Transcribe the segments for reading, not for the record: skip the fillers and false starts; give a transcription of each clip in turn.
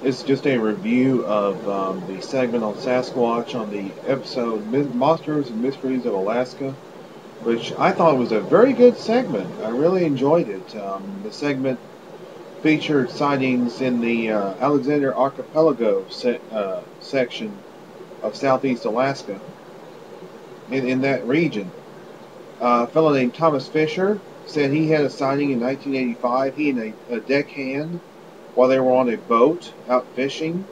It's just a review of the segment on Sasquatch on the episode Monsters and Mysteries of Alaska, which I thought was a very good segment. I really enjoyed it. The segment featured sightings in the Alexander Archipelago section of southeast Alaska, in that region. A fellow named Thomas Fisher said he had a sighting in 1985. He and a deckhand while they were on a boat out fishing.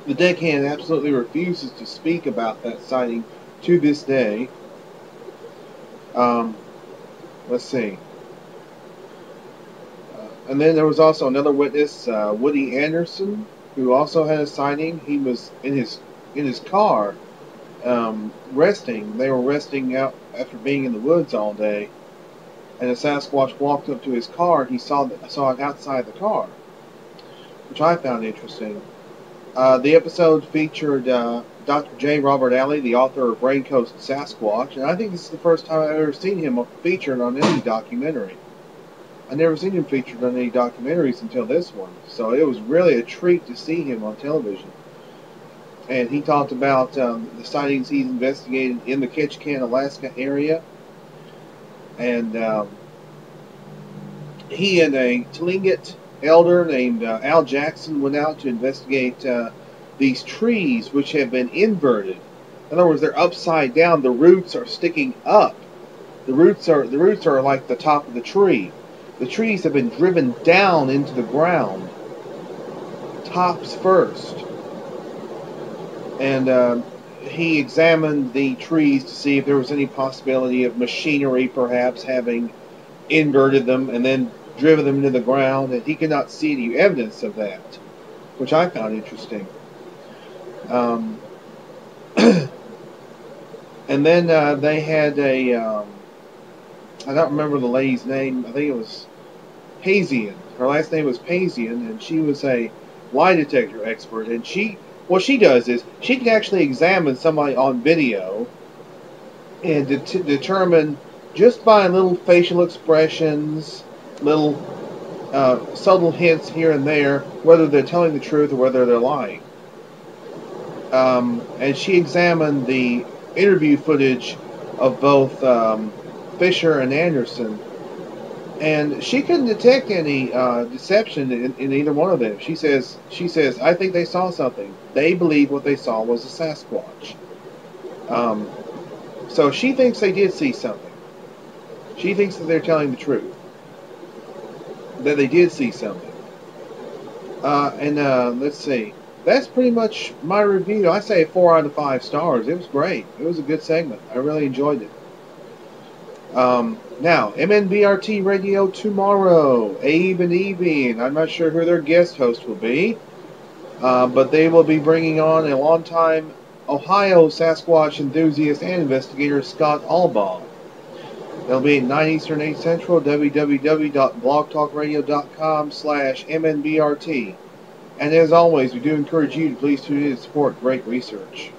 The deckhand absolutely refuses to speak about that sighting to this day. Um, let's see. And then there was also another witness, Woody Anderson, who also had a sighting. He was in his car, resting. They were resting out after being in the woods all day, and a Sasquatch walked up to his car. And he saw it outside the car, which I found interesting. The episode featured Dr. J. Robert Alley, the author of Rain Coast Sasquatch, and I think this is the first time I've ever seen him featured on any documentary. I never seen him featured on any documentaries until this one, so it was really a treat to see him on television. And he talked about the sightings he's investigated in the Ketchikan, Alaska area, and he and a Tlingit elder named Al Jackson went out to investigate these trees, which have been inverted. In other words, they're upside down. The roots are sticking up. The roots are like the top of the tree. The trees have been driven down into the ground, tops first. And he examined the trees to see if there was any possibility of machinery perhaps having inverted them and then driven them into the ground, and he could not see any evidence of that, which I found interesting. And then they had I don't remember the lady's name. I think it was Pazian. Her last name was Pazian, and she was a lie detector expert. And what she does is she can actually examine somebody on video and determine just by little facial expressions, little subtle hints here and there, whether they're telling the truth or whether they're lying. And she examined the interview footage of both Fisher and Anderson, and she couldn't detect any deception in either one of them. She says, I think they saw something. They believe what they saw was a Sasquatch. So she thinks they did see something. She thinks that they're telling the truth, that they did see something. And let's see. That's pretty much my review. I say 4 out of 5 stars. It was great. It was a good segment. I really enjoyed it. Now, MNBRT Radio tomorrow. Abe and Evie, and I'm not sure who their guest host will be, but they will be bringing on a longtime Ohio Sasquatch enthusiast and investigator, Scott Albaugh. They'll be at 9 Eastern, 8 Central, www.blogtalkradio.com/MNBRT. And as always, we do encourage you to please tune in and support great research.